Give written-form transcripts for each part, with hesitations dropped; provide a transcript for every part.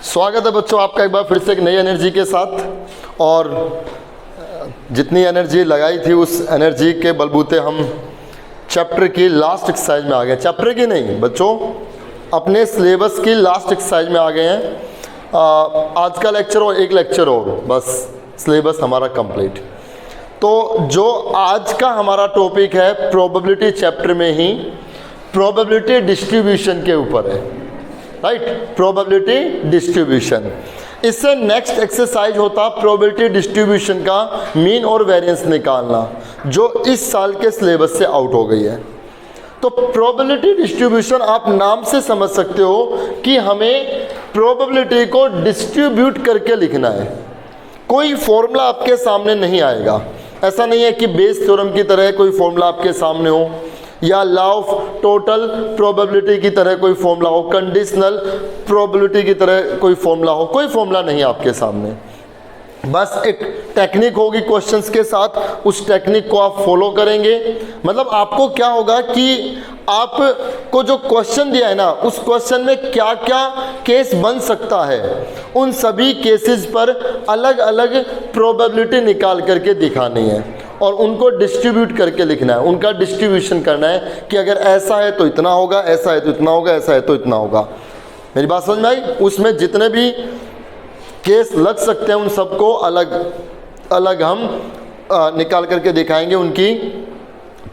स्वागत है बच्चों आपका एक बार फिर से एक नई एनर्जी के साथ। और जितनी एनर्जी लगाई थी उस एनर्जी के बलबूते हम चैप्टर की लास्ट एक्सरसाइज में आ गए। चैप्टर की नहीं बच्चों, अपने सिलेबस की लास्ट एक्सरसाइज में आ गए हैं। आज का लेक्चर और एक लेक्चर और, बस सिलेबस हमारा कंप्लीट। तो जो आज का हमारा टॉपिक है प्रोबेबिलिटी चैप्टर में ही प्रोबेबिलिटी डिस्ट्रीब्यूशन के ऊपर है, राइट। प्रोबेबिलिटी डिस्ट्रीब्यूशन, इससे नेक्स्ट एक्सरसाइज होता प्रोबेबिलिटी डिस्ट्रीब्यूशन का मीन और वेरिएंस निकालना, जो इस साल के सिलेबस से आउट हो गई है। तो प्रोबेबिलिटी डिस्ट्रीब्यूशन आप नाम से समझ सकते हो कि हमें प्रोबेबिलिटी को डिस्ट्रीब्यूट करके लिखना है। कोई फॉर्मूला आपके सामने नहीं आएगा, ऐसा नहीं है कि बेस थ्योरम की तरह कोई फॉर्मूला आपके सामने हो, या लॉ ऑफ टोटल प्रोबेबिलिटी की तरह कोई फॉर्मूला हो, कंडीशनल प्रोबेबिलिटी की तरह कोई फॉर्मूला हो। कोई फॉर्मूला नहीं आपके सामने, बस एक टेक्निक होगी क्वेश्चंस के साथ, उस टेक्निक को आप फॉलो करेंगे। मतलब आपको क्या होगा कि आपको जो क्वेश्चन दिया है ना, उस क्वेश्चन में क्या क्या केस बन सकता है, उन सभी केसेस पर अलग अलग प्रोबेबिलिटी निकाल करके दिखानी है और उनको डिस्ट्रीब्यूट करके लिखना है, उनका डिस्ट्रीब्यूशन करना है कि अगर ऐसा है तो इतना होगा, ऐसा है तो इतना होगा, ऐसा है तो इतना होगा। मेरी बात समझ में आई? उसमें जितने भी केस लग सकते हैं उन सबको अलग अलग हम निकाल करके दिखाएंगे उनकी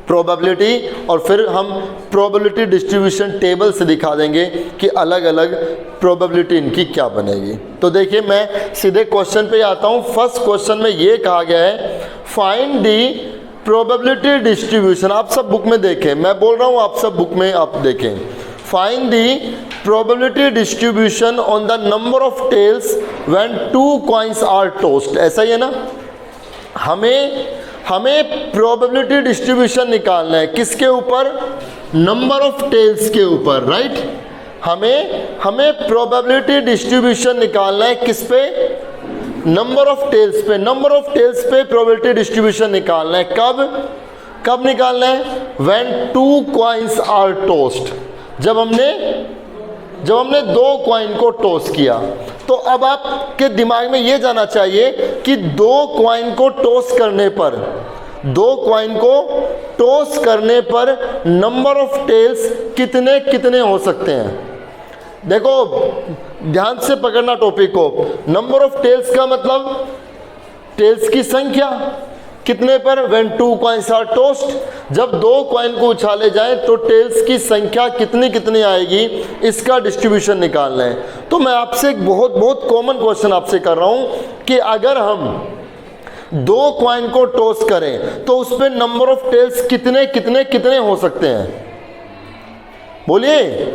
प्रोबेबिलिटी, और फिर हम प्रोबेबिलिटी डिस्ट्रीब्यूशन टेबल से दिखा देंगे कि अलग अलग प्रोबेबिलिटी इनकी क्या बनेगी। तो देखिए मैं सीधे क्वेश्चन पे आता हूँ। फर्स्ट क्वेश्चन में ये कहा गया है फाइंड दी प्रोबेबिलिटी डिस्ट्रीब्यूशन। आप सब बुक में देखें, मैं बोल रहा हूँ आप सब बुक में आप देखें। Find the probability distribution on the number of tails when 2 coins are tossed. ऐसा ही है ना, हमें प्रोबेबिलिटी डिस्ट्रीब्यूशन निकालना है किसके ऊपर? नंबर ऑफ टेल्स के ऊपर, राइट। हमें प्रोबेबिलिटी डिस्ट्रीब्यूशन निकालना है किस पे? नंबर ऑफ टेल्स पे। नंबर ऑफ टेल्स पे प्रोबेबिलिटी डिस्ट्रीब्यूशन निकालना है। कब निकालना है? व्हेन 2 कॉइन्स आर टॉस्ड, जब हमने 2 कॉइन को टॉस किया। तो अब आपके दिमाग में ये जाना चाहिए कि 2 कॉइन को टॉस करने पर नंबर ऑफ टेल्स कितने हो सकते हैं। देखो ध्यान से पकड़ना टॉपिक को। नंबर ऑफ टेल्स का मतलब टेल्स की संख्या कितने पर? व्हेन 2 कॉइन्स आर टॉस्ड, जब 2 कॉइन को उछाले जाए तो टेल्स की संख्या कितनी आएगी, इसका डिस्ट्रीब्यूशन निकालना है। तो मैं आपसे एक बहुत कॉमन क्वेश्चन आपसे कर रहा हूं कि अगर हम 2 कॉइन को टॉस करें तो उस पर नंबर ऑफ टेल्स कितने हो सकते हैं? बोलिए।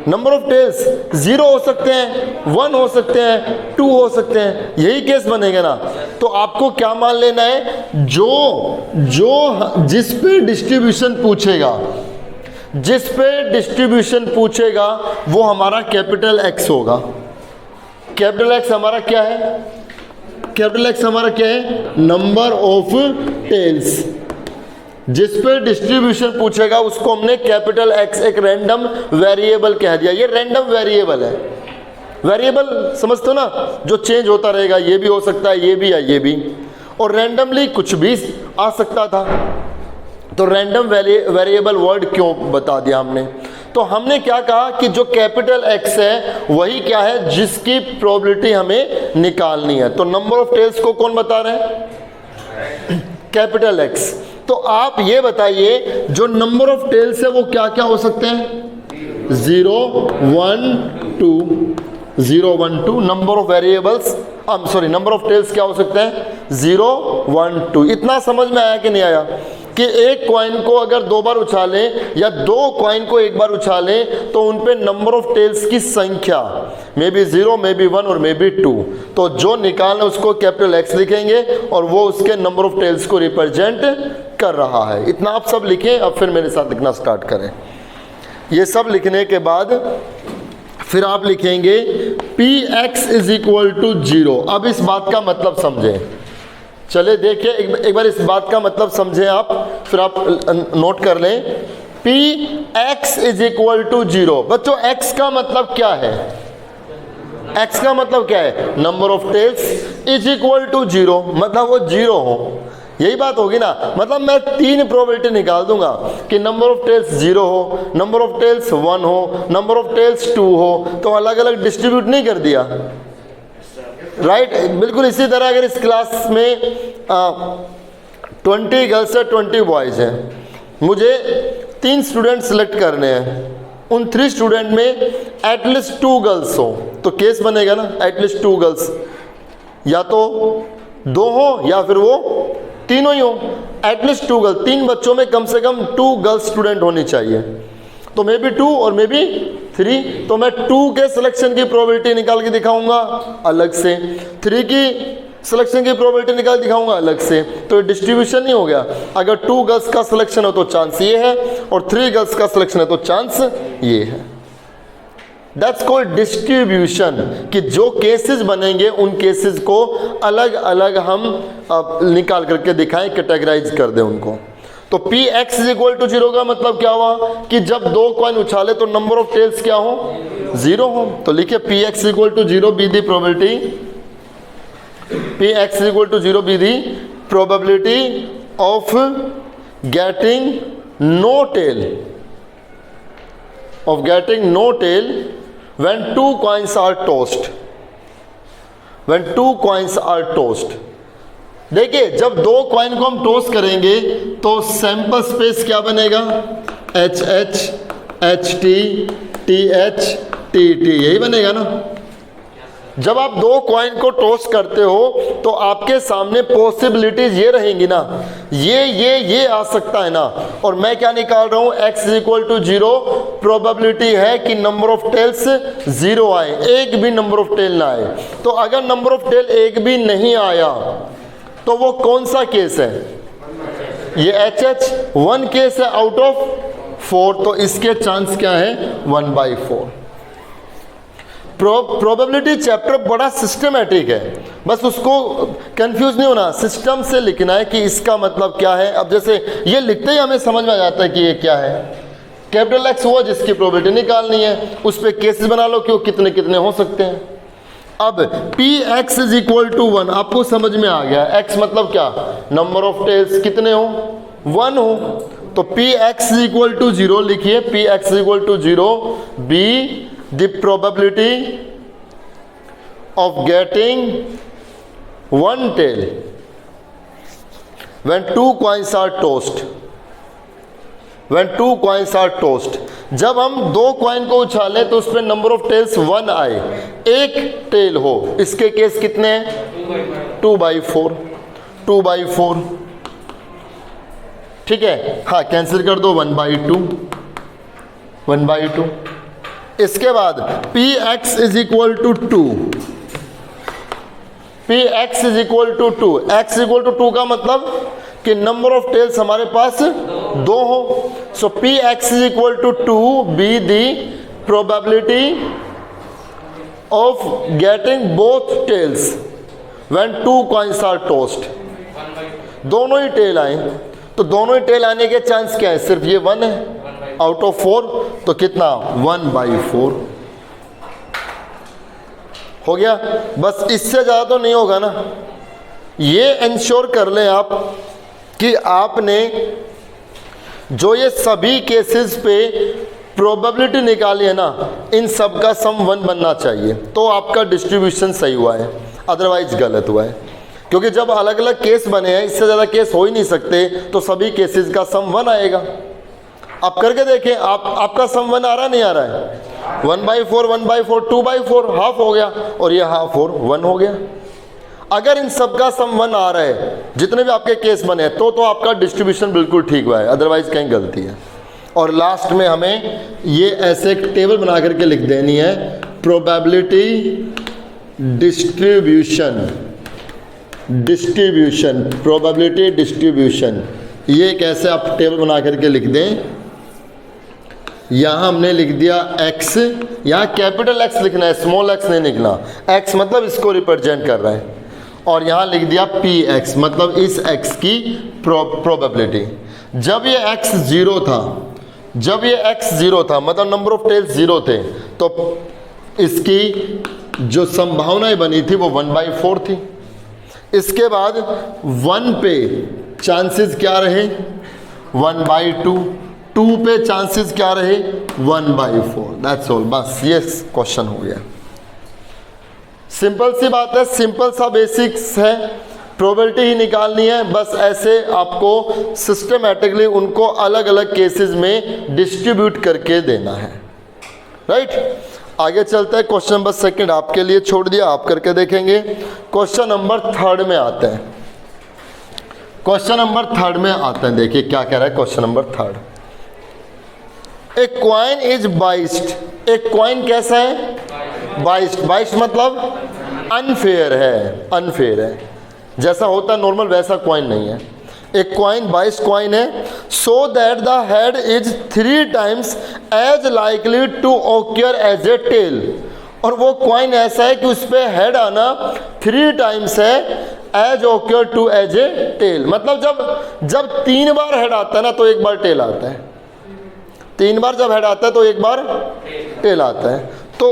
नंबर ऑफ टेल्स 0 हो सकते हैं, 1 हो सकते हैं, 2 हो सकते हैं, यही केस बनेगा ना। तो आपको क्या मान लेना है? जिस पे डिस्ट्रीब्यूशन पूछेगा वो हमारा कैपिटल एक्स होगा। कैपिटल एक्स हमारा क्या है? कैपिटल एक्स हमारा क्या है? Number of tails. जिस पे डिस्ट्रीब्यूशन पूछेगा उसको हमने कैपिटल एक्स, एक रैंडम वेरिएबल कह दिया। ये रैंडम वेरिएबल है। वेरिएबल समझते हो ना, जो चेंज होता रहेगा, ये भी हो सकता है, ये भी है, ये भी, और रैंडमली कुछ भी आ सकता था। तो रैंडम वेरिएबल वर्ड क्यों बता दिया हमने? तो हमने क्या कहा कि जो कैपिटल एक्स है वही क्या है, जिसकी प्रोबेबिलिटी हमें निकालनी है। तो नंबर ऑफ टेल्स को कौन बता रहे हैं? Capital x. तो आप ये बताइए जो नंबर ऑफ टेल्स है वो क्या क्या हो सकते हैं? 0, 1, 2। Number of variables, number of tails क्या हो सकते हैं? 0, 1, 2। इतना समझ में आया कि नहीं आया कि एक कॉइन को अगर 2 बार उछालें या 2 कॉइन को एक बार उछालें तो उन पे नंबर ऑफ टेल्स की संख्या मे बी 0, मे बी 1 और मे बी 2। तो जो निकालना उसको कैपिटल एक्स लिखेंगे और वो उसके नंबर ऑफ टेल्स को रिप्रेजेंट कर रहा है। इतना आप सब लिखें। अब फिर मेरे साथ लिखना स्टार्ट करें। ये सब लिखने के बाद फिर आप लिखेंगे px = 0। अब इस बात का मतलब समझें। चले देखिए एक बार इस बात का मतलब समझें आप, फिर आप नोट कर लें। px = 0। बच्चों x का मतलब क्या है? x का मतलब क्या है, number of tails is equal to 0, मतलब वो 0 हो, यही बात होगी ना। मतलब मैं 3 प्रोबेबिलिटी निकाल दूंगा कि नंबर ऑफ टेल्स 0 हो, नंबर ऑफ टेल्स 1 हो, नंबर ऑफ टेल्स 2 हो, तो अलग अलग डिस्ट्रीब्यूट नहीं कर दिया, राइट। बिल्कुल इसी तरह अगर इस क्लास में 20 गर्ल्स है 20 बॉयज हैं, मुझे 3 स्टूडेंट सेलेक्ट करने हैं, उन 3 स्टूडेंट में एटलीस्ट 2 गर्ल्स हो, तो केस बनेगा ना एटलीस्ट 2 गर्ल्स, या तो 2 हो या फिर वो तीनों ही हो, एटलीस्ट 2 गर्ल्स, 3 बच्चों में कम से कम 2 गर्ल्स स्टूडेंट होनी चाहिए, तो मे बी 2 और मे बी 3, तो मैं 2 के सिलेक्शन की प्रोबेबिलिटी निकाल के दिखाऊंगा अलग से, 3 की सिलेक्शन की प्रोबेबिलिटी निकाल दिखाऊंगा अलग से, तो ये डिस्ट्रीब्यूशन नहीं हो गया। अगर 2 गर्ल्स का सिलेक्शन हो तो चांस ये है, और 3 गर्ल्स का सिलेक्शन है तो चांस ये है। दैट्स कॉल्ड डिस्ट्रीब्यूशन, कि जो केसेस बनेंगे उन केसेस को अलग अलग हम निकाल करके दिखाएं, कैटेगराइज कर दें उनको। तो P x is equal to 0 का मतलब क्या हुआ कि जब 2 कॉइन उछाले तो नंबर ऑफ टेल्स क्या हो, 0 हो। तो लिखिए P x equal to 0 be the probability, P x equal to 0 be the probability of getting no tail, of getting no tail when 2 coins are tossed, when 2 coins are tossed। देखिए जब 2 coin को हम toss करेंगे तो sample space क्या बनेगा, H H H T T H T T, यही बनेगा ना। जब आप 2 कॉइन को टॉस करते हो तो आपके सामने पॉसिबिलिटीज ये रहेंगी ना, ये आ सकता है ना, और मैं क्या निकाल रहा हूं, x इक्वल टू 0 प्रोबेबिलिटी है कि नंबर ऑफ टेल्स 0 आए, एक भी नंबर ऑफ टेल ना आए। तो अगर नंबर ऑफ टेल एक भी नहीं आया तो वो कौन सा केस है, ये एच एच 1 केस है आउट ऑफ 4, तो इसके चांस क्या है 1/4। प्रोबेबिलिटी चैप्टर बड़ा सिस्टमेटिक है, बस उसको कंफ्यूज नहीं होना, सिस्टम से लिखना है कि इसका मतलब क्या है। अब जैसे ये लिखते ही हमें समझ में आ जाता है कि ये क्या है। कैपिटल एक्स हुआ जिसकी प्रोबेबिलिटी निकालनी है, उस पर केसेस बना लो कि वो कितने कितने हो सकते हैं। अब P x is equal to 1 आपको समझ में आ गया, एक्स मतलब क्या, नंबर ऑफ टेल्स कितने हो, 1 हो, तो P x is equal to 0 लिखिए, P x is equal to 0 be the probability of getting 1 tail when 2 coins are tossed, when 2 coins are tossed। जब हम 2 कॉइन को उछालें तो उस पर नंबर ऑफ टेल्स 1 आए, एक टेल हो, इसके केस कितने हैं 2/4, 2/4, ठीक है। हाँ कैंसिल कर दो, 1/2, 1/2। इसके बाद P x is equal to 2, P x is equal to 2, X equal to 2 का मतलब कि नंबर ऑफ टेल्स हमारे पास 2 हो, so p x is equal to 2 be the probability of getting both tails when 2 coins are tossed. दोनों ही tell आए, तो दोनों ही टेल आने के चांस क्या है, सिर्फ ये 1 है आउट ऑफ 4, तो कितना 1/4 हो गया। बस इससे ज़्यादा तो नहीं होगा ना। ये इंश्योर कर लें आप कि आपने जो ये सभी केसेस पे प्रोबेबिलिटी निकाली है ना, इन सब का सम 1 बनना चाहिए, तो आपका डिस्ट्रीब्यूशन सही हुआ है, अदरवाइज गलत हुआ है। क्योंकि जब अलग अलग केस बने हैं, इससे ज़्यादा केस हो ही नहीं सकते, तो सभी केसेस का सम 1 आएगा। आप करके देखें, आपका सम 1 आ रहा नहीं आ रहा है, 1/4 1/4 2/4 हाफ हो गया, और ये हाफ और 1 हो गया। अगर इन सब का सम 1 आ रहा है, जितने भी आपके केस बने हैं, तो आपका डिस्ट्रीब्यूशन बिल्कुल ठीक हुआ है, अदरवाइज कहीं गलती है। और लास्ट में हमें ये ऐसे एक टेबल बना करके लिख देनी है, probability distribution, distribution probability distribution, ये एक ऐसे आप टेबल बना करके लिख दें। यहाँ हमने लिख दिया x, यहाँ कैपिटल X लिखना है, स्मॉल x नहीं लिखना, x मतलब इसको रिप्रेजेंट कर रहा है, और यहाँ लिख दिया px मतलब इस x की प्रोबेबिलिटी। जब ये x 0 था, जब ये x 0 था मतलब नंबर ऑफ टेल्स 0 थे, तो इसकी जो संभावनाएं बनी थी वो 1/4 थी। इसके बाद 1 पे चांसेस क्या रहे 1/2, 2 पे चांसेस क्या रहे 1/4। दैट्स ऑल, बस ये क्वेश्चन हो गया। सिंपल सी बात है, सिंपल सा बेसिक्स है, प्रोबेबिलिटी ही निकालनी है। बस ऐसे आपको सिस्टमेटिकली उनको अलग अलग केसेस में डिस्ट्रीब्यूट करके देना है, राइट। आगे चलते हैं, क्वेश्चन नंबर 2 आपके लिए छोड़ दिया, आप करके देखेंगे। क्वेश्चन नंबर 3 में आते हैं। क्वेश्चन नंबर 3 में आते हैं, देखिए क्या कह रहा है question number 3। A coin is biased. एक कॉइन कैसा है बाइस्ड। बाइस्ड मतलब अनफेयर है, अनफेयर है, जैसा होता है नॉर्मल वैसा कॉइन नहीं है। एक कॉइन बाइस्ड कॉइन है, so that the head is 3 times as likely to occur as a tail. और वो कॉइन ऐसा है कि उस पर हेड आना 3 times है as occur to as a tail. मतलब जब 3 बार हेड आता है ना तो 1 बार टेल आता है, 3 बार जब हेड आता है तो 1 बार टेल आता है। तो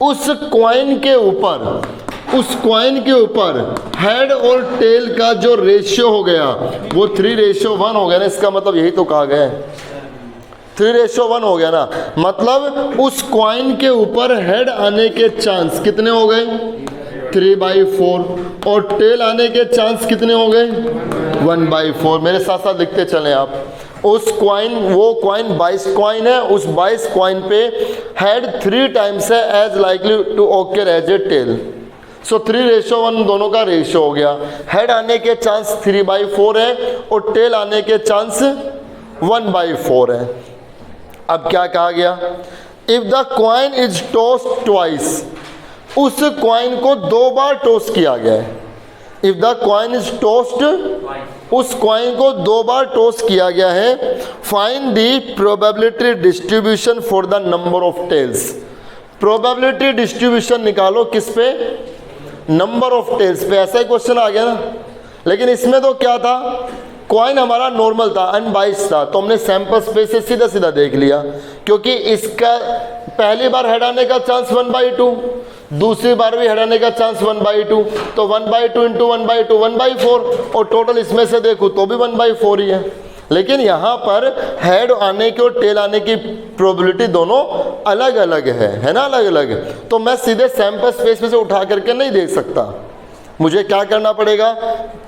उस कॉइन के ऊपर, उस कॉइन के ऊपर हेड और टेल का जो रेशियो हो गया वो 3:1 हो गया ना। इसका मतलब यही तो कहा गया है, 3:1 हो गया ना। मतलब उस कॉइन के ऊपर हेड आने के चांस कितने हो गए 3/4 और टेल आने के चांस कितने हो गए 1/4। मेरे साथ साथ लिखते चलें आप। उस कॉइन, वो कॉइन 22 कॉइन है, उस 22 कॉइन पे हेड 3 times है as likely to occur as a tail. So 3:1 दोनों का रेशियो हो गया। हेड आने के चांस 3/4 है और टेल आने के चांस 1/4 है। अब क्या कहा गया, if the coin is tossed twice. उस कॉइन को 2 बार टॉस किया गया है। If the coin is tossed, उस कॉइन को 2 बार टॉस किया गया है। Find the probability distribution for the number of tails. Probability distribution निकालो किस पे, नंबर ऑफ टेल्स पे। ऐसा ही क्वेश्चन आ गया ना। लेकिन इसमें तो क्या था, कॉइन हमारा नॉर्मल था, अनबाइस्ड था, तो हमने सैंपल स्पेस से सीधा सीधा देख लिया। क्योंकि इसका पहली बार हेड आने का चांस 1/2, दूसरी बार भी हेड आने का चांस 1/2, तो 1/2 इंटू 1/2 1/4, और टोटल इसमें से देखूँ तो भी 1/4 ही है। लेकिन यहाँ पर हेड आने की और टेल आने की प्रोबेबिलिटी दोनों अलग अलग है ना, अलग अलग। तो मैं सीधे सैंपल स्पेस में से उठा करके नहीं देख सकता, मुझे क्या करना पड़ेगा,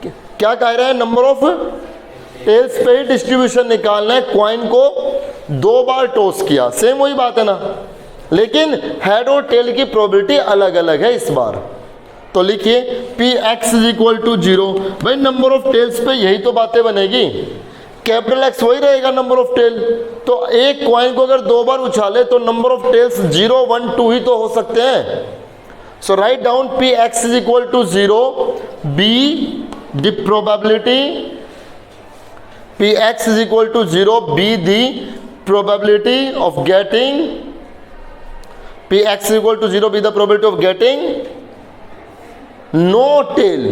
क्या कह रहा है, नंबर ऑफ टेल्स पे ही डिस्ट्रीब्यूशन निकालना है। कॉइन को 2 बार टॉस किया, सेम वही बात है ना, लेकिन हेड और टेल की प्रोबेबिलिटी अलग अलग है इस बार। तो लिखिए Px = 0। भाई नंबर ऑफ टेल्स पे यही तो बातें बनेगी, कैपिटल X वही रहेगा नंबर ऑफ टेल। तो एक कॉइन को अगर 2 बार उछाले तो नंबर ऑफ टेल्स 0, 1, 2 ही तो हो सकते हैं। So write down Px = 0, be the probability, Px = 0, be the probability of getting, Px = 0, be the probability of getting no tail,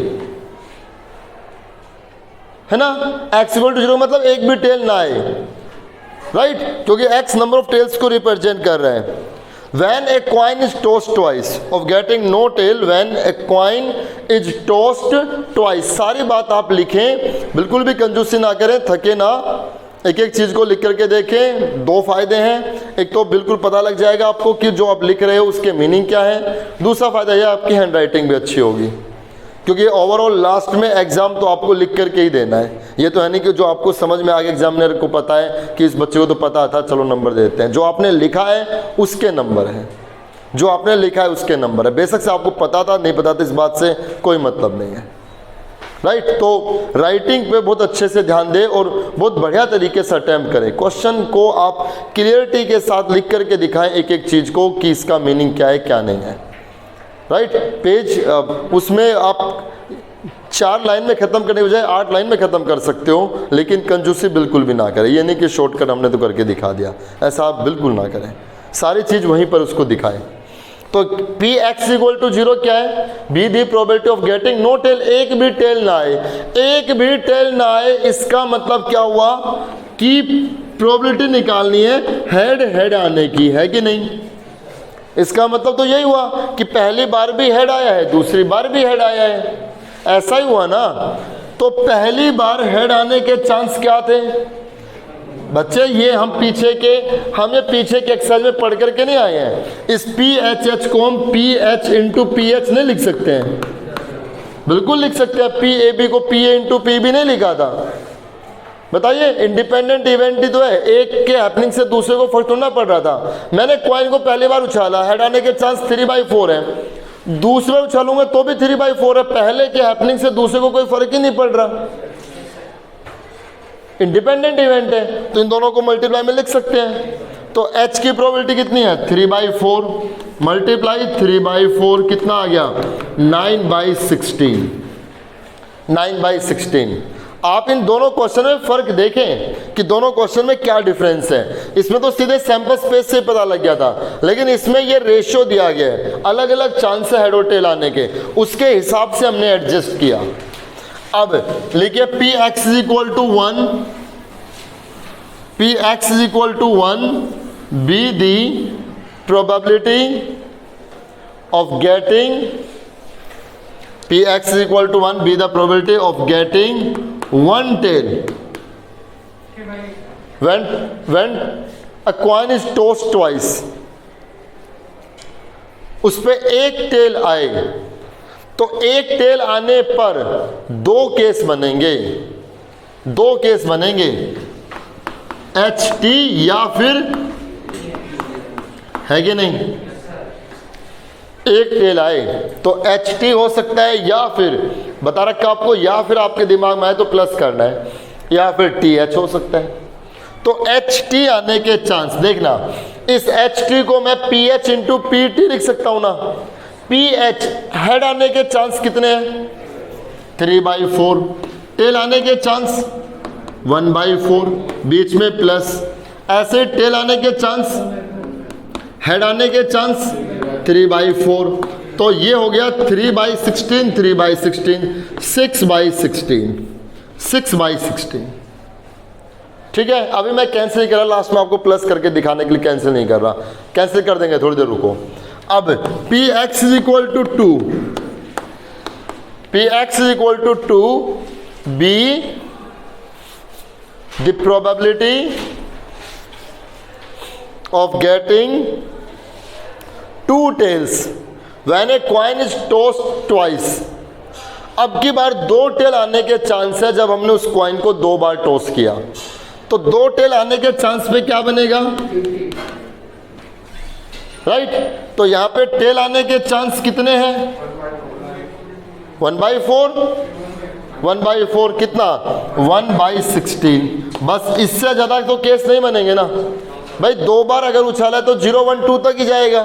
है ना। x = 0 मतलब एक भी टेल ना आए, राइट, क्योंकि x नंबर ऑफ टेल्स को रिप्रेजेंट कर रहा है। When a coin is tossed twice of getting no tail, when a coin is tossed twice। सारी बात आप लिखें, बिल्कुल भी कंजूसी ना करें, थके ना, एक एक चीज़ को लिख करके देखें। 2 फायदे हैं, एक तो बिल्कुल पता लग जाएगा आपको कि जो आप लिख रहे हो उसके मीनिंग क्या है। दूसरा फायदा यह आपकी हैंड राइटिंग भी अच्छी होगी, क्योंकि ओवरऑल लास्ट में एग्जाम तो आपको लिख करके ही देना है। ये तो है नहीं कि जो आपको समझ में आ गया एग्जामिनर को पता है कि इस बच्चे को तो पता था चलो नंबर देते हैं। जो आपने लिखा है उसके नंबर है, जो आपने लिखा है उसके नंबर है। बेशक से आपको पता था नहीं पता था इस बात से कोई मतलब नहीं है, राइट। तो राइटिंग पे बहुत अच्छे से ध्यान दें और बहुत बढ़िया तरीके से अटेम्प्ट करें। क्वेश्चन को आप क्लियरिटी के साथ लिख करके दिखाएं एक एक चीज़ को कि इसका मीनिंग क्या है क्या नहीं है, राइट। पेज उसमें आप 4 लाइन में ख़त्म करने के बजाय 8 लाइन में ख़त्म कर सकते हो, लेकिन कंजूसी बिल्कुल भी ना करें। ये नहीं कि शॉर्टकट हमने तो करके दिखा दिया, ऐसा आप बिल्कुल ना करें, सारी चीज़ वहीं पर उसको दिखाएं। तो Px = 0 क्या है, be the probability of getting no tail, एक भी टेल ना आए, एक भी टेल ना आए। इसका मतलब क्या हुआ कि प्रोबेबिलिटी निकालनी है हेड हेड आने की, है कि नहीं। इसका मतलब तो यही हुआ कि पहली बार भी हेड आया है, दूसरी बार भी हेड आया है, ऐसा ही हुआ ना। तो पहली बार हेड आने के चांस क्या थे बच्चे? ये हम पीछे के एक्सरसाइज में पढ़ करके नहीं आए हैं। इस PHH को हम PH इंटू PH नहीं लिख सकते हैं? बिल्कुल लिख सकते हैं। PAB को PA इंटू PB नहीं लिखा था? बताइए, इंडिपेंडेंट इवेंट ही तो है, एक के हैपनिंग से दूसरे को फर्क थोड़ा पड़ रहा था। मैंने कॉइन को पहली बार उछाला, हेड आने के चांस 3/4 है, दूसरे उछालूंगा तो भी 3/4 है, पहले के हैपनिंग से दूसरे को कोई फर्क ही नहीं पड़ रहा, इंडिपेंडेंट इवेंट है, तो इन दोनों को मल्टीप्लाई में लिख सकते हैं। तो H की प्रोबेबिलिटी कितनी है? 3/4 मल्टीप्लाई 3/4 कितना आ गया? 9/16। 9/16। आप इन दोनों क्वेश्चन में फर्क देखें कि दोनों क्वेश्चन में क्या डिफरेंस है। इसमें तो सीधे सैंपल स्पेस से पता लग गया था, लेकिन इसमें ये रेशियो दिया गया है, अलग अलग चांस है हेड और टेल आने के, उसके हिसाब से हमने एडजस्ट किया। अब लिखिए Px is equal to 1, Px is equal to 1 be the probability of getting, Px is equal to 1 be the probability of getting one tail when a coin is tossed twice। उस पे एक tell आए तो एक tell आने पर दो case बनेंगे, HT या फिर है कि नहीं? एक टेल आए तो HT हो सकता है, या फिर बता रखा आपको, या फिर आपके दिमाग में आए तो प्लस करना है, या फिर TH हो सकता है। तो HT आने के चांस देखना, इस HT को मैं PH इंटू PT लिख सकता हूं ना। PH हेड आने के चांस कितने हैं? 3/4, टेल आने के चांस 1/4, बीच में प्लस, ऐसे टेल आने के चांस, हेड आने के चांस 3/4, तो ये हो गया 3/16, 3/16, 6/16, 6/16। ठीक है, अभी मैं कैंसिल नहीं कर रहा, लास्ट में आपको प्लस करके दिखाने के लिए कैंसिल नहीं कर रहा, कैंसिल कर देंगे, थोड़ी देर रुको। अब Px is equal to 2, Px is equal to 2 be the probability of getting two tails when a coin is tossed twice. अब की बार दो टेल आने के चांस है जब हमने उस कॉइन को दो बार टॉस किया, तो दो टेल आने के चांस पे क्या बनेगा? राइट, तो यहां पे टेल आने के चांस कितने हैं? 1/4, 1/4 कितना? 1/16। बस इससे ज्यादा तो केस नहीं बनेंगे ना भाई। दो बार अगर उछाला है तो 0, 1, 2 तक ही जाएगा।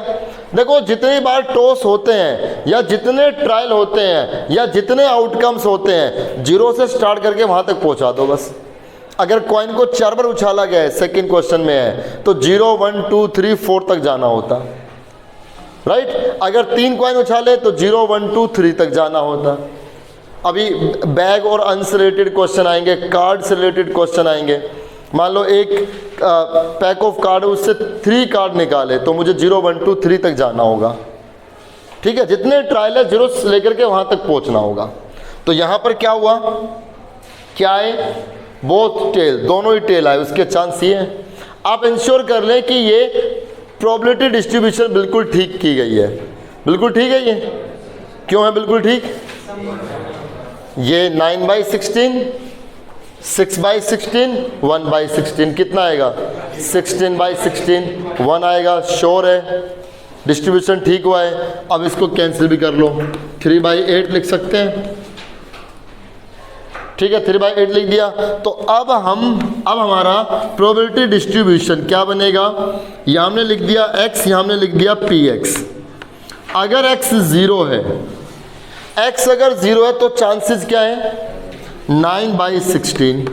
देखो, जितनी बार टॉस होते हैं या जितने ट्रायल होते हैं या जितने आउटकम्स होते हैं, 0 से स्टार्ट करके वहां तक पहुंचा दो बस। अगर कॉइन को 4 बार उछाला गया है, सेकंड क्वेश्चन में है, तो 0, 1, 2, 3, 4 तक जाना होता, राइट। अगर 3 कॉइन उछाले तो 0, 1, 2, 3 तक जाना होता। अभी बैग और अंस रिलेटेड क्वेश्चन आएंगे, कार्ड से रिलेटेड क्वेश्चन आएंगे। मान लो एक पैक ऑफ कार्ड है, उससे 3 कार्ड निकाले तो मुझे 0, 1, 2, 3 तक जाना होगा। ठीक है, जितने ट्रायल है 0 से लेकर के वहां तक पहुंचना होगा। तो यहां पर क्या हुआ? क्या है? बोथ टेल, दोनों ही टेल आए, उसके चांस ये हैं। आप इंश्योर कर लें कि ये प्रोबेबिलिटी डिस्ट्रीब्यूशन बिल्कुल ठीक की गई है। बिल्कुल ठीक है। ये क्यों है बिल्कुल ठीक? ये 9/16, 6/16, 1/16 कितना आएगा? 16/16, 1 आएगा, श्योर है, डिस्ट्रीब्यूशन ठीक हुआ है। अब इसको कैंसिल भी कर लो, 3/8 लिख सकते हैं। ठीक है, 3/8 लिख दिया। तो अब हमारा प्रोबेबिलिटी डिस्ट्रीब्यूशन क्या बनेगा? यहाँ हमने लिख दिया x, यहाँ हमने लिख दिया px। अगर x 0 है, x अगर 0 है तो चांसेस क्या है? 9/16।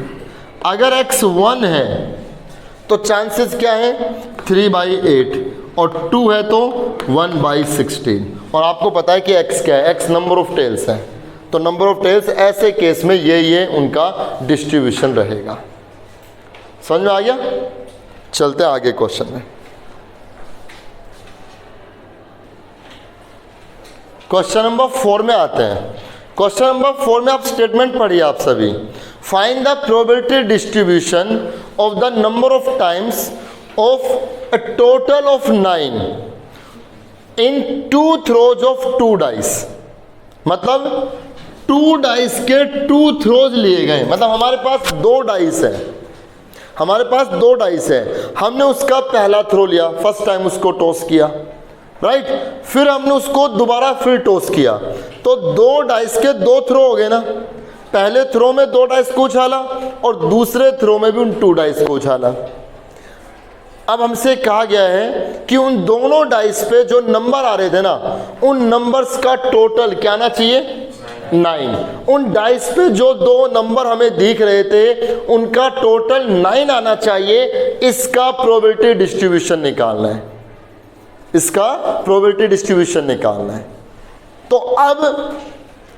अगर x 1 है तो चांसेस क्या है? 3/8, और 2 है तो 1/16। और आपको पता है कि x क्या है? x नंबर ऑफ टेल्स है, तो नंबर ऑफ टेल्स ऐसे केस में ये उनका डिस्ट्रीब्यूशन रहेगा। समझ में आ गया? चलते हैं आगे क्वेश्चन में। क्वेश्चन नंबर 4 में आते हैं। क्वेश्चन नंबर 4 में आप स्टेटमेंट पढ़िए आप सभी। Find the probability distribution of the number of times of a total of 9 in 2 throws of 2 dice. मतलब 2 डाइस के 2 थ्रोज लिए गए, मतलब हमारे पास 2 डाइस है, हमारे पास 2 डाइस है, हमने उसका पहला थ्रो लिया, फर्स्ट टाइम उसको टॉस किया, राइट, फिर हमने उसको दोबारा फिर टॉस किया, तो 2 डाइस के 2 थ्रो हो गए ना। पहले थ्रो में 2 डाइस को उछाला और दूसरे थ्रो में भी उन 2 डाइस को उछाला। अब हमसे कहा गया है कि उन दोनों डाइस पे जो नंबर आ रहे थे ना, उन नंबर्स का टोटल क्या आना चाहिए, 9। उन डाइस पे जो 2 नंबर हमें दिख रहे थे उनका टोटल 9 आना चाहिए। इसका प्रोबेबिलिटी डिस्ट्रीब्यूशन निकालना है, इसका प्रोबेबिलिटी डिस्ट्रीब्यूशन निकालना है। तो अब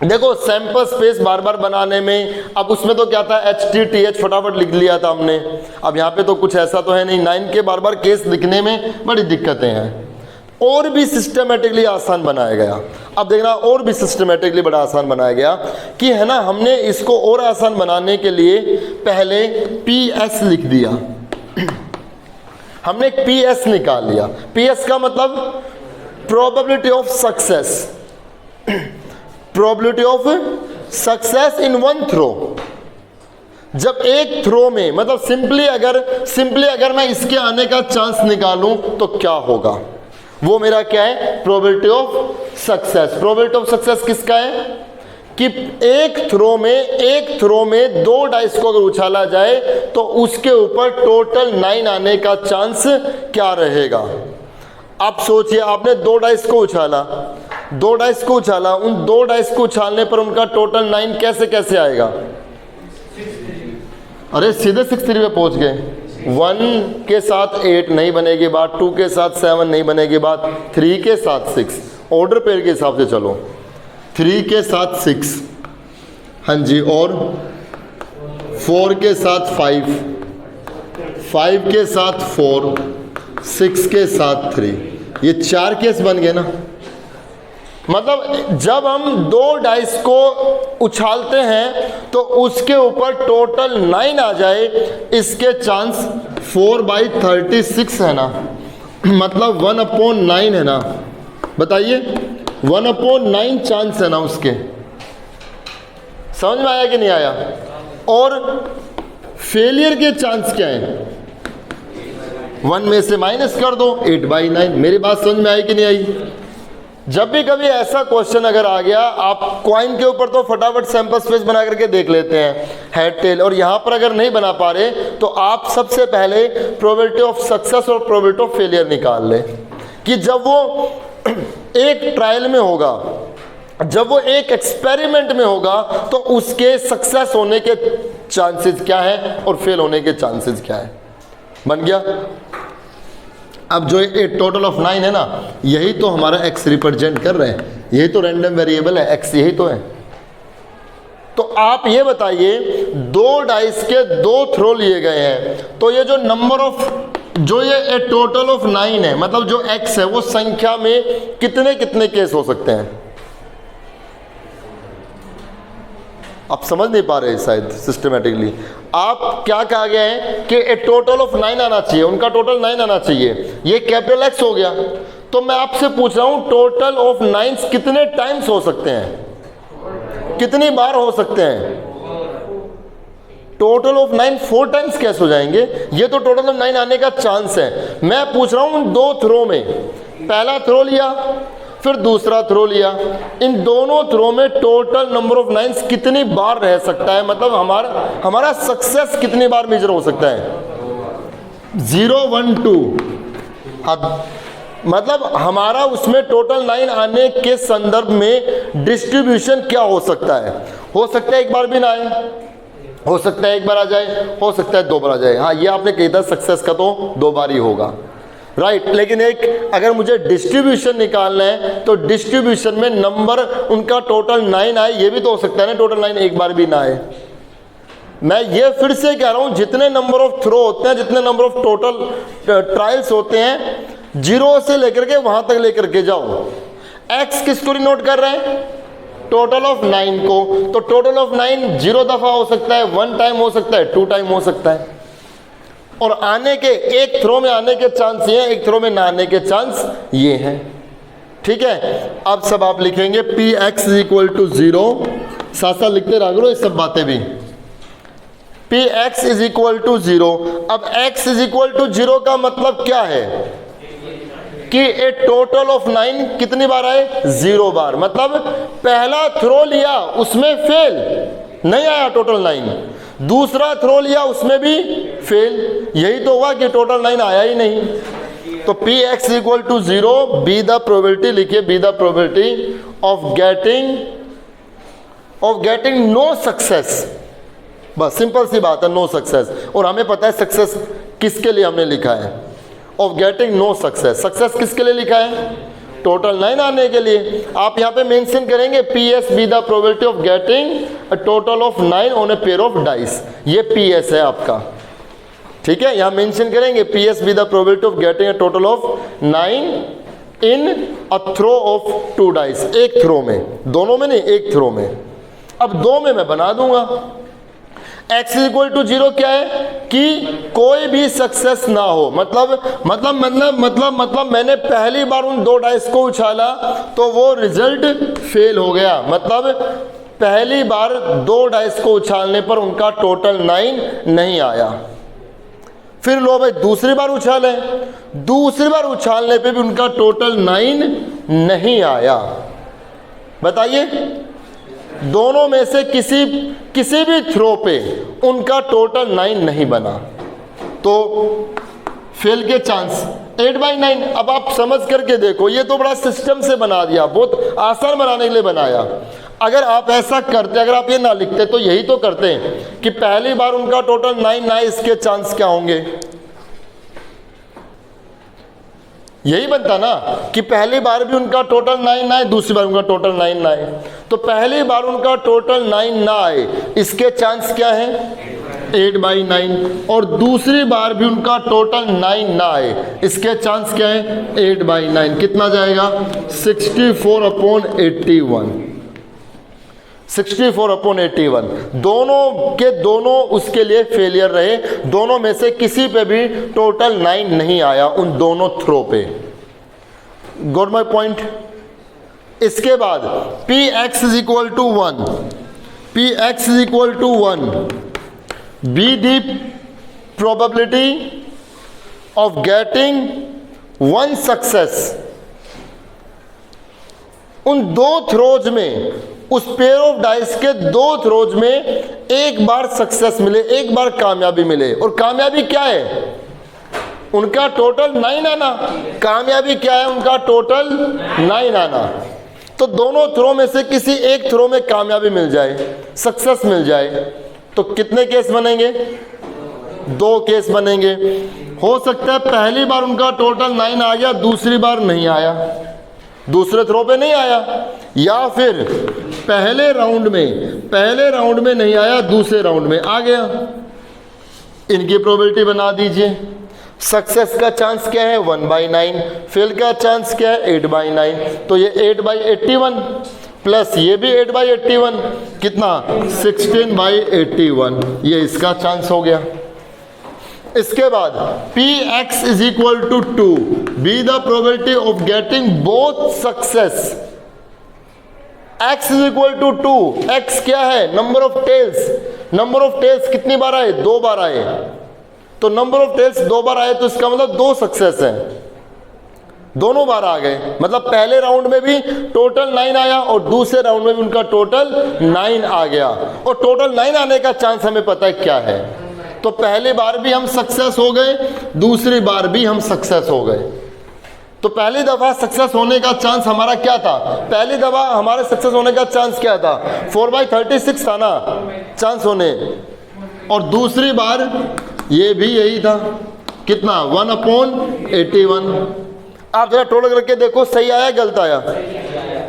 देखो सैंपल स्पेस बार बार बनाने में, अब उसमें तो क्या था HTTH फटाफट लिख लिया था हमने। अब यहाँ पे तो कुछ ऐसा तो है नहीं, 9 के बार बार केस लिखने में बड़ी दिक्कतें हैं। और भी सिस्टमेटिकली आसान बनाया गया। अब देखना और भी सिस्टमेटिकली बड़ा आसान बनाया गया कि है ना, हमने इसको और आसान बनाने के लिए पहले PS लिख दिया। हमने एक PS निकाल लिया। PS का मतलब probability of success, probability of success in 1 throw. जब एक थ्रो में, मतलब सिंपली अगर मैं इसके आने का चांस निकालूं तो क्या होगा, वो मेरा क्या है, probability of success. Probability of success किसका है कि एक थ्रो में 2 डाइस को अगर उछाला जाए तो उसके ऊपर टोटल 9 आने का चांस क्या रहेगा। आप सोचिए, आपने 2 डाइस को उछाला, 2 डाइस को उछाला, उन 2 डाइस को उछालने पर उनका टोटल 9 कैसे आएगा। अरे सीधे 6-3 पे पहुंच गए। 1 के साथ 8 नहीं बनेगी बात, 2 के साथ 7 नहीं बनेगी बात, 3 के साथ 6, ऑर्डर पेयर के हिसाब से चलो, 3 के साथ 6, हाँ जी, और 4 के साथ 5, 5 के साथ 4, 6 के साथ 3, ये 4 केस बन गए ना। मतलब जब हम 2 डाइस को उछालते हैं तो उसके ऊपर टोटल 9 आ जाए, इसके चांस 4/36 है ना, मतलब 1/9 है ना। बताइए 1/9 चांस है ना उसके। समझ में आया कि नहीं आया। और फेलियर के चांस क्या है, 1 में से माइनस कर दो, 8/9। मेरी बात समझ में आई कि नहीं आई। जब भी कभी ऐसा क्वेश्चन अगर आ गया, आप कॉइन के ऊपर तो फटाफट सैंपल स्पेस बना करके देख लेते हैं, हेड टेल, और यहाँ पर अगर नहीं बना पा रहे तो आप सबसे पहले प्रोबेबिलिटी ऑफ सक्सेस और प्रोबेबिलिटी ऑफ फेलियर निकाल लें कि जब वो एक ट्रायल में होगा, जब वो एक एक्सपेरिमेंट में होगा, तो उसके सक्सेस होने के चांसेस क्या है और फेल होने के चांसेस क्या है। बन गया। अब जो ये टोटल ऑफ 9 है ना, यही तो हमारा x रिप्रेजेंट कर रहे हैं, यही तो रैंडम वेरिएबल है, x यही तो है। तो आप ये बताइए, 2 डाइस के 2 थ्रो लिए गए हैं, तो ये जो नंबर ऑफ, जो ये टोटल ऑफ 9 है, मतलब जो x है वो संख्या में कितने केस हो सकते हैं। आप समझ नहीं पा रहे शायद सिस्टमेटिकली। आप क्या कहा गया है कि ए टोटल ऑफ 9 आना चाहिए, उनका टोटल 9 आना चाहिए, ये कैपिटल X हो गया। तो मैं आपसे पूछ रहा हूं टोटल ऑफ 9 कितने टाइम्स हो सकते हैं, कितनी बार हो सकते हैं। टोटल ऑफ 9 4 टाइम्स कैसे हो जाएंगे, ये तो टोटल ऑफ 9 आने का चांस है। मैं पूछ रहा हूं 2 थ्रो में, पहला थ्रो लिया फिर दूसरा थ्रो लिया, इन दोनों थ्रो में टोटल नंबर ऑफ 9 कितनी बार रह सकता है, मतलब हमारा सक्सेस कितनी बार मेजर हो सकता है। 0 1 2, मतलब हमारा उसमें टोटल 9 आने के संदर्भ में डिस्ट्रीब्यूशन क्या हो सकता है। हो सकता है एक बार भी ना आए, हो सकता है एक बार आ जाए, हो सकता है 2 बार आ जाए। हाँ, ये आपने कही था सक्सेस का तो 2 बार ही होगा, राइट। लेकिन एक अगर मुझे डिस्ट्रीब्यूशन निकालना है तो डिस्ट्रीब्यूशन में नंबर उनका टोटल 9 आए, ये भी तो हो सकता है ना टोटल 9 एक बार भी ना आए। मैं ये फिर से कह रहा हूं, जितने नंबर ऑफ थ्रो होते हैं, जितने नंबर ऑफ टोटल ट्रायल्स होते हैं, 0 से लेकर के वहां तक लेकर के जाओ। x किसको डिनोट कर रहे हैं? टोटल ऑफ 9 को। तो टोटल ऑफ 9 0 दफा हो सकता है, 1 टाइम हो सकता है, 2 टाइम हो सकता है। और आने के एक थ्रो में आने के चांस ये हैं, एक थ्रो में ना आने के चांस ये हैं। ठीक है, अब सब आप लिखेंगे P x is equal to 0, साथ साथ लिखते रहा करो ये सब बातें भी। P x is equal to 0। अब x इज इक्वल टू 0 का मतलब क्या है कि ए टोटल ऑफ 9 कितनी बार आए? 0 बार। मतलब पहला थ्रो लिया उसमें फेल, नहीं आया टोटल 9। दूसरा थ्रो लिया उसमें भी फेल। यही तो हुआ कि टोटल 9 आया ही नहीं। तो P x equal to 0, be the probability, लिखिए be the probability of getting no success. बस सिंपल सी बात है, नो सक्सेस। और हमें पता है सक्सेस किसके लिए हमने लिखा है, of getting no success. Success किसके लिए लिखा है? टोटल 9 आने के लिए। आप यहाँ पे मेंशन करेंगे P S be the probability of getting a total of 9 on a pair of dice. ये पी एस है आपका, ठीक है। यहाँ मेंशन करेंगे P S be the probability of getting a total of 9 in a throw of 2 dice. एक throw में, दोनों में नहीं, एक थ्रो में। अब 2 में मैं बना दूंगा। x इज इक्वल टू 0 क्या है कि कोई भी सक्सेस ना हो। मतलब मैंने पहली बार उन 2 डाइस को उछाला तो वो रिजल्ट फेल हो गया। मतलब पहली बार 2 डाइस को उछालने पर उनका टोटल 9 नहीं आया। फिर लो भाई दूसरी बार उछाले, दूसरी बार उछालने पे भी उनका टोटल 9 नहीं आया। बताइए, दोनों में से किसी भी थ्रो पे उनका टोटल 9 नहीं बना, तो फेल के चांस 8/9। अब आप समझ करके देखो, ये तो बड़ा सिस्टम से बना दिया, बहुत आसान बनाने के लिए बनाया। अगर आप ऐसा करते, अगर आप ये ना लिखते तो यही तो करते हैं कि पहली बार उनका टोटल 9 ना, इसके चांस क्या होंगे? यही बनता ना कि पहली बार भी उनका टोटल 9 ना आए, दूसरी बार उनका टोटल 9 ना आए। तो पहली बार उनका टोटल 9 ना आए, इसके चांस क्या हैं? 8/9। और दूसरी बार भी उनका टोटल 9 ना आए, इसके चांस क्या है? 8/9। कितना जाएगा? 64/81। 64/81। दोनों के दोनों उसके लिए फेलियर रहे। दोनों में से किसी पे भी टोटल 9 नहीं आया, उन दोनों थ्रो पे। Got my point? इसके बाद P x is equal to 1, P x is equal to 1, be the probability of getting 1 success. उन 2 थ्रोज में, उस पेयर ऑफ डाइस के 2 थ्रोज में एक बार सक्सेस मिले, एक बार कामयाबी मिले। और कामयाबी क्या है? उनका टोटल 9 आना। कामयाबी क्या है? उनका टोटल 9 आना। तो दोनों थ्रो में से किसी एक थ्रो में कामयाबी मिल जाए, सक्सेस मिल जाए, तो कितने केस बनेंगे? 2 केस बनेंगे। हो सकता है पहली बार उनका टोटल 9 आ गया, दूसरी बार नहीं आया, दूसरे थ्रो पे नहीं आया। या फिर पहले राउंड में नहीं आया, दूसरे राउंड में आ गया। इनकी प्रोबेबिलिटी बना दीजिए। सक्सेस का चांस क्या है? 1/9। फेल का चांस क्या है? 8/9। तो ये 8/81 प्लस ये भी 8/81, कितना? 16/81। ये इसका चांस हो गया। इसके बाद P x is equal to 2, be the probability of getting both success. x is equal to 2। x क्या है? Number of tails. Number of tails कितनी बार आए? 2 बार आए। तो नंबर ऑफ टेल्स 2 बार आए, तो इसका मतलब 2 सक्सेस है, दोनों बार आ गए। मतलब पहले राउंड में भी टोटल 9 आया और दूसरे राउंड में भी उनका टोटल 9 आ गया। और टोटल 9 आने का चांस हमें पता है क्या है। तो पहली बार भी हम सक्सेस हो गए, दूसरी बार भी हम सक्सेस हो गए। तो पहली दफा सक्सेस होने का चांस हमारा क्या था? पहली दफा हमारे सक्सेस होने का चांस क्या था? 4/36 था ना चांस होने। और दूसरी बार ये भी यही था, कितना? 1/81। आप जरा टोटल करके देखो, सही आया गलत आया?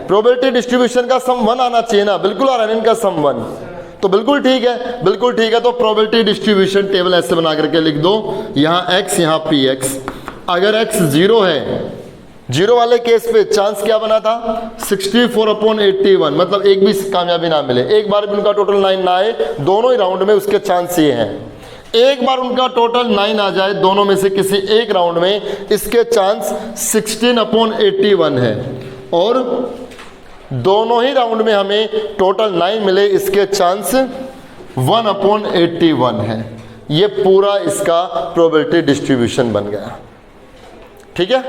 प्रोबेबिलिटी डिस्ट्रीब्यूशन का सम 1 आना चाहिए ना, बिल्कुल आ रहा है इनका सम 1, तो बिल्कुल ठीक है, बिल्कुल ठीक है। तो प्रोबेबिलिटी डिस्ट्रीब्यूशन टेबल ऐसे बना करके लिख दो, यहाँ x, यहाँ px। अगर x 0 है, जीरो वाले केस पे चांस क्या बना था 64/81, मतलब एक भी कामयाबी ना मिले, एक बार भी उनका टोटल 9 ना आए, दोनों ही राउंड में उसके चांस ये हैं। एक बार उनका टोटल 9 आ जाए दोनों में से किसी एक राउंड में, इसके चांस 16/81 है, और दोनों ही राउंड में हमें टोटल 9 मिले, इसके चांस 1/81 है। ये पूरा इसका प्रोबेबिलिटी डिस्ट्रीब्यूशन बन गया। ठीक है,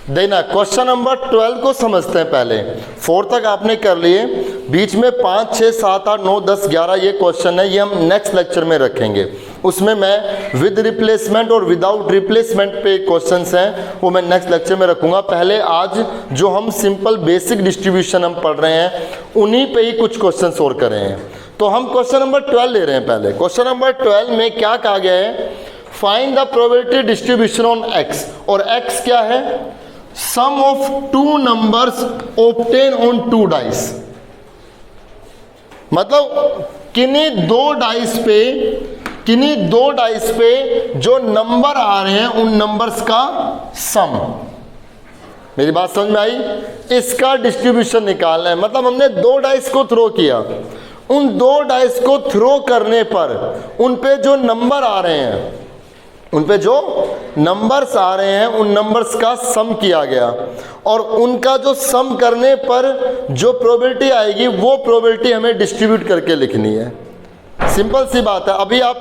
देखना क्वेश्चन नंबर 12 को समझते हैं। पहले 4 तक आपने कर लिए, बीच में 5, 6, 7, 8, 9, 10, 11 ये क्वेश्चन है, ये हम नेक्स्ट लेक्चर में रखेंगे। उसमें मैं विद रिप्लेसमेंट और विदाउट रिप्लेसमेंट पे क्वेश्चंस हैं, वो मैं नेक्स्ट लेक्चर में रखूंगा। पहले आज जो हम सिंपल बेसिक डिस्ट्रीब्यूशन हम पढ़ रहे हैं, उन्हीं पे ही कुछ क्वेश्चन और कर रहे हैं। तो हम क्वेश्चन नंबर 12 ले रहे हैं। पहले क्वेश्चन नंबर 12 में क्या कहा गया है, find the probability distribution on x, और एक्स क्या है, sum of 2 numbers obtain on 2 dice, मतलब किन्हीं दो डाइस पे जो नंबर आ रहे हैं उन नंबर्स का सम। मेरी बात समझ में आई? इसका डिस्ट्रीब्यूशन निकालना है, मतलब हमने 2 डाइस को थ्रो किया, उन 2 डाइस को थ्रो करने पर उन पे जो नंबर आ रहे हैं, उन पे जो नंबर्स आ रहे हैं उन नंबर्स का सम किया गया, और उनका जो सम करने पर जो प्रोबेबिलिटी आएगी वो प्रोबेबिलिटी हमें डिस्ट्रीब्यूट करके लिखनी है। सिंपल सी बात है। अभी आप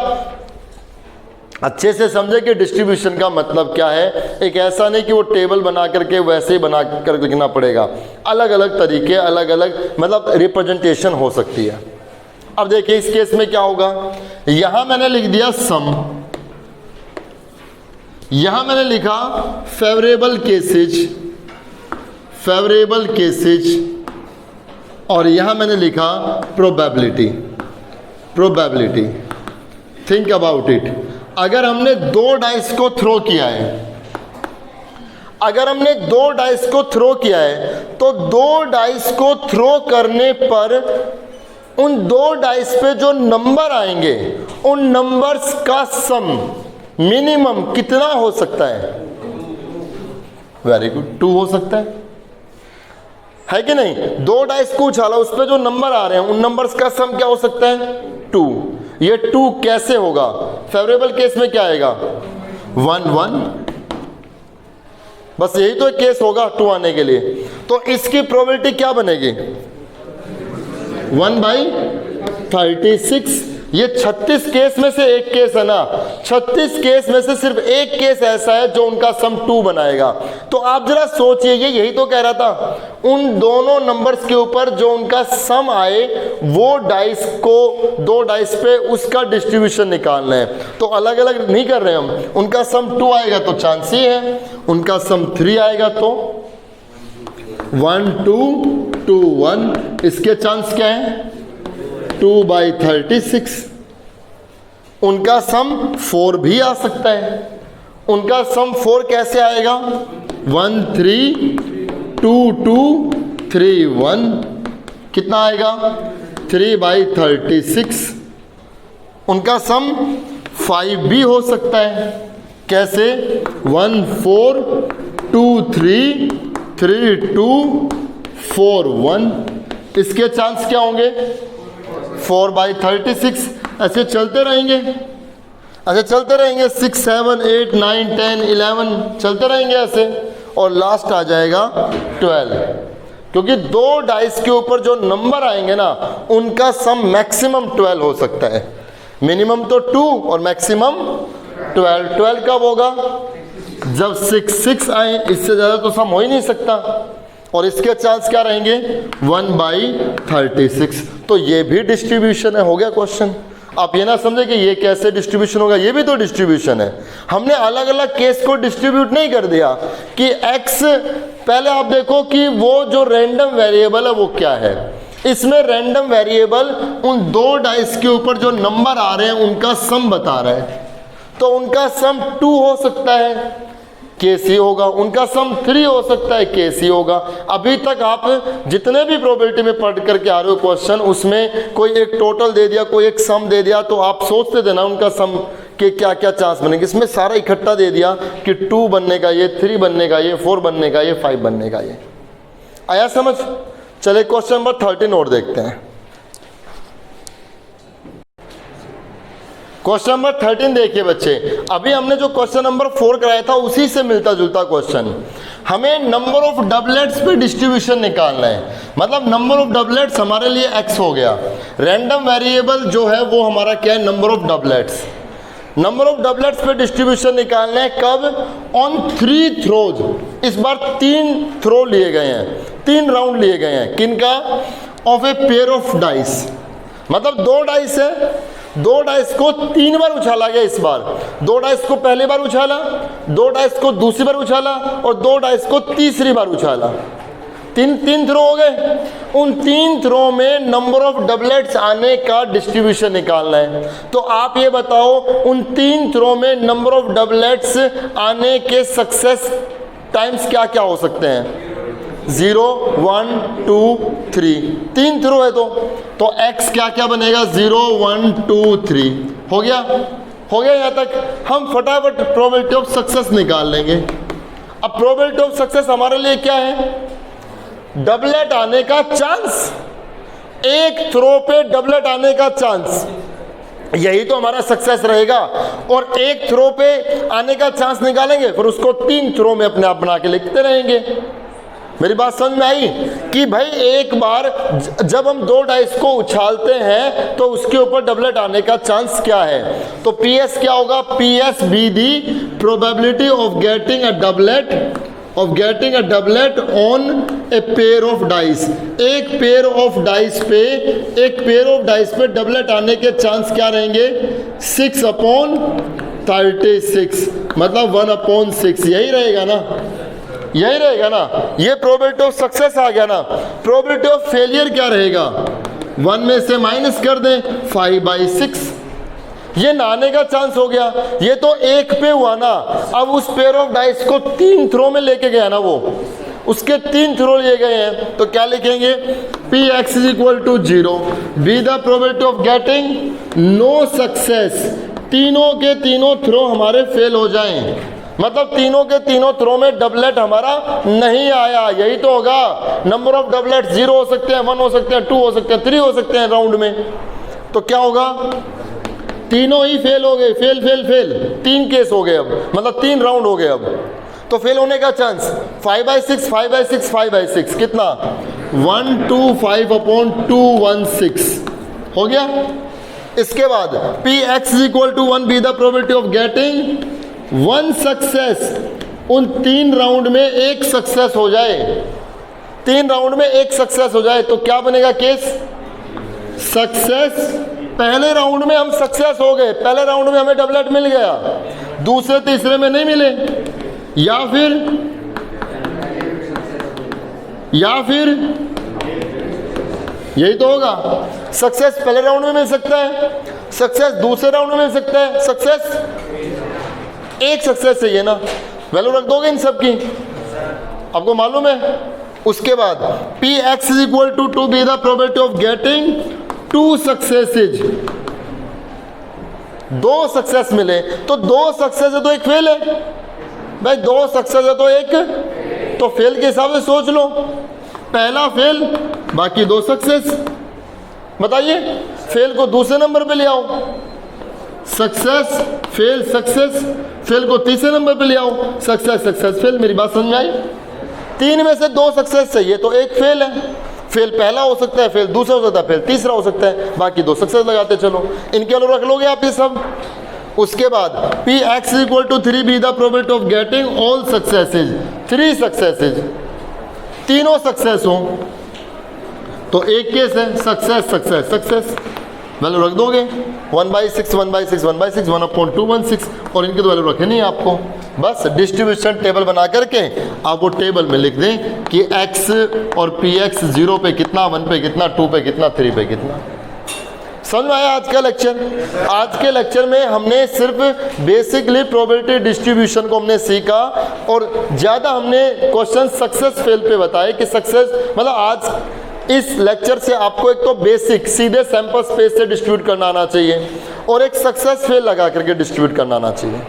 अच्छे से समझे कि डिस्ट्रीब्यूशन का मतलब क्या है। एक ऐसा नहीं कि वो टेबल बना करके वैसे ही बना कर लिखना पड़ेगा, अलग अलग तरीके, अलग अलग मतलब रिप्रेजेंटेशन हो सकती है। अब देखिए इस केस में क्या होगा, यहां मैंने लिख दिया सम, यहां मैंने लिखा फेवरेबल केसेज, और यहां मैंने लिखा प्रोबेबिलिटी। थिंक अबाउट इट, अगर हमने 2 डाइस को थ्रो किया है, तो 2 डाइस को थ्रो करने पर उन 2 डाइस पे जो नंबर आएंगे उन नंबर्स का सम मिनिमम कितना हो सकता है? वेरी गुड, 2 हो सकता है कि नहीं? 2 डाइस को उछाला, उस पे जो नंबर आ रहे हैं उन नंबर्स का सम क्या हो सकता है? 2। ये 2 कैसे होगा? फेवरेबल केस में क्या आएगा? 1 1, बस यही तो एक केस होगा 2 आने के लिए। तो इसकी प्रोबेबिलिटी क्या बनेगी? 1/36। ये 36 केस में से एक केस है ना, 36 केस में से सिर्फ एक केस ऐसा है जो उनका सम 2 बनाएगा। तो आप जरा सोचिए, ये यही तो कह रहा था, उन दोनों नंबर्स के ऊपर जो उनका सम आए वो डाइस को 2 डाइस पे उसका डिस्ट्रीब्यूशन निकालना है। तो अलग अलग नहीं कर रहे हम, उनका सम 2 आएगा तो चांस ही है, उनका सम 3 आएगा तो 1 2 2 1, इसके चांस क्या है? 2/36। उनका सम 4 भी आ सकता है। उनका सम 4 कैसे आएगा? 1 3 2 2 3 1, कितना आएगा? 3/36। उनका सम 5 भी हो सकता है। कैसे? 1 4 2 3 3 2 4 1, इसके चांस क्या होंगे? 4/36। ऐसे चलते रहेंगे 6 7 8 9 10 11 चलते रहेंगे ऐसे, और लास्ट आ जाएगा 12, क्योंकि 2 डाइस के ऊपर जो नंबर आएंगे ना उनका सम मैक्सिमम 12 हो सकता है। मिनिमम तो 2 और मैक्सिमम 12। 12 कब होगा? जब 6 आए, इससे ज़्यादा तो सम हो ही नहीं सकता, और इसके चांस क्या रहेंगे? 1/36। तो ये भी डिस्ट्रीब्यूशन है। हो गया क्वेश्चन। आप ये ना समझे कि ये कैसे डिस्ट्रीब्यूशन होगा, ये भी तो डिस्ट्रीब्यूशन है। हमने अलग अलग केस को डिस्ट्रीब्यूट नहीं कर दिया कि x, पहले आप देखो कि वो जो रैंडम वेरिएबल है वो क्या है। इसमें रैंडम वेरिएबल उन 2 डाइस के ऊपर जो नंबर आ रहे हैं उनका सम बता रहा है, तो उनका सम 2 हो सकता है, केसी होगा। उनका सम 3 हो सकता है, केसी होगा। अभी तक आप जितने भी प्रोबेबिलिटी में पढ़ करके आ रहे हो क्वेश्चन, उसमें कोई एक टोटल दे दिया, कोई एक सम दे दिया, तो आप सोचते थे ना उनका सम कि क्या क्या चांस बनेंगे। इसमें सारा इकट्ठा दे दिया कि 2 बनने का ये, 3 बनने का ये, 4 बनने का ये, 5 बनने का ये। आया समझ? चले क्वेश्चन नंबर 13 और देखते हैं। क्वेश्चन नंबर 13 देखिए बच्चे, अभी हमने जो क्वेश्चन नंबर 4 कराया था उसी से मिलता जुलता क्वेश्चन। हमें नंबर ऑफ डबलेट्स पे डिस्ट्रीब्यूशन निकालना है। मतलब नंबर ऑफ डबलेट्स हमारे लिए x हो गया, रैंडम वेरिएबल जो है वो हमारा क्या है, number of doublets. Number of doublets पे डिस्ट्रीब्यूशन निकालना है कब? On 3 throws. इस बार 3 थ्रो लिए गए हैं, 3 राउंड लिए गए हैं। किनका? Of A pair of dice. मतलब 2 डाइस है, 2 डाइस को 3 बार उछाला गया इस बार। 2 डाइस को पहली बार उछाला, 2 डाइस को दूसरी बार उछाला और 2 डाइस को तीसरी बार उछाला। 3 थ्रो हो गए। उन 3 थ्रो में नंबर ऑफ डबलेट्स आने का डिस्ट्रीब्यूशन निकालना है। तो आप ये बताओ उन 3 थ्रो में नंबर ऑफ डबलेट्स आने के सक्सेस टाइम्स क्या क्या हो सकते हैं? 0, 1, 2, 3। 3 थ्रो है तो x क्या क्या बनेगा? 0, 1, 2, 3। हो गया? हो गया यहाँ तक? हम फटाफट प्रोबेबिलिटी ऑफ सक्सेस निकाल लेंगे। अब प्रोबेबिलिटी ऑफ सक्सेस हमारे लिए क्या है? डबलेट आने का चांस, एक थ्रो पे डबलेट आने का चांस, यही तो हमारा सक्सेस रहेगा। और एक थ्रो पे आने का चांस निकालेंगे, फिर उसको 3 थ्रो में अपने आप बना के लिखते रहेंगे। मेरी बात समझ में आई? कि भाई एक बार जब हम 2 डाइस को उछालते हैं तो उसके ऊपर डबलेट आने का चांस क्या है? तो PS क्या होगा? PS B the probability of getting a doublet on a pair of dice. एक पेयर ऑफ डाइस पे डबलेट आने के चांस क्या रहेंगे? 6/36, मतलब 1/6। यही रहेगा ना? यही रहेगा ना? ये प्रोबेबिलिटी ऑफ सक्सेस आ गया ना। प्रोबेबिलिटी ऑफ फेलियर क्या रहेगा? 1 में से माइनस कर दें, 5/6। ये ना आने का चांस हो गया। ये तो एक पे हुआ ना। अब उस पेयर ऑफ डाइस को 3 थ्रो में लेके गया ना, वो उसके 3 थ्रो लिए गए हैं। तो क्या लिखेंगे? Px = 0 be the probability of getting no success. तीनों के तीनों थ्रो हमारे फेल हो जाएं, मतलब तीनों के तीनों थ्रो में डबलेट हमारा नहीं आया। यही तो होगा। नंबर ऑफ डबलेट 0 हो सकते हैं, 1 हो सकते हैं, 2 हो सकते हैं, 3 हो सकते हैं राउंड में। तो क्या होगा? तीनों ही फेल हो गए। फेल फेल फेल 3 केस हो गए अब, मतलब 3 राउंड हो गए अब। तो फेल होने का चांस 5/6, 5/6, 5/6 कितना? 125/216 हो गया। इसके बाद Px = 1 B the probability of getting 1 success. उन 3 राउंड में 1 सक्सेस हो जाए, 3 राउंड में 1 सक्सेस हो जाए तो क्या बनेगा केस? सक्सेस। पहले राउंड में हम सक्सेस हो गए, पहले राउंड में हमें डबलेट मिल गया, दूसरे तीसरे में नहीं मिले। या फिर यही तो होगा। सक्सेस पहले राउंड में मिल सकता है, सक्सेस दूसरे राउंड में मिल सकता है, सक्सेस एक सक्सेस चाहिए ना। वैल्यू रख दोगे इन सब की, आपको मालूम है। उसके बाद Px = 2 be the probability of getting 2 सक्सेसेज। 2 success मिले तो 2 सक्सेस है तो 1 फेल है भाई। 2 सक्सेस है तो 1, तो फेल के हिसाब से सोच लो। पहला फेल, बाकी 2 सक्सेस। बताइए, फेल को दूसरे नंबर पे ले आओ, सक्सेस फेल सक्सेस। फेल को तीसरे नंबर पे ले आओ, सक्सेस सक्सेस फेल। मेरी बात समझ में आई? 3 में से 2 सक्सेस चाहिए तो 1 फेल है। फेल पहला हो सकता है, फेल दूसरा हो सकता है, फेल तीसरा हो सकता है, बाकी 2 सक्सेस लगाते चलो। इनके अलग रख लोगे आप ये सब। उसके बाद Px = 3 be the probability of getting all successes. 3 successes, तीनों सक्सेस हो तो 1 केस है सक्सेस सक्सेस सक्सेस। वैल्यू रख दोगे 1/6 1/6 1/6 1/216 और इनकी तो वैल्यू रखे नहीं आपको। बस डिस्ट्रीब्यूशन टेबल बना करके आप वो टेबल में लिख दें कि x और Px 0 पे कितना, 1 पे कितना, 2 पे कितना, 3 पे कितना। समझ में आया आज का लेक्चर? आज के लेक्चर में हमने सिर्फ बेसिकली प्रोबेबिलिटी डिस्ट्रीब्यूशन को हमने सीखा और ज़्यादा हमने क्वेश्चन सक्सेस फेल पे बताए कि सक्सेस मतलब आज इस लेक्चर से आपको एक तो बेसिक सीधे सैंपल स्पेस से डिस्ट्रीब्यूट करना आना चाहिए और एक सक्सेस फेल लगा करके डिस्ट्रीब्यूट करना आना चाहिए।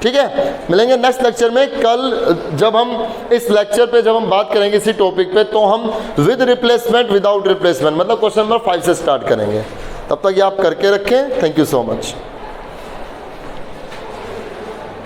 ठीक है, मिलेंगे नेक्स्ट लेक्चर में। कल जब हम इस लेक्चर पे जब हम बात करेंगे इसी टॉपिक पे, तो हम विद रिप्लेसमेंट विदाउट रिप्लेसमेंट मतलब क्वेश्चन नंबर 5 से स्टार्ट करेंगे। तब तक ये आप करके रखें। Thank you so much.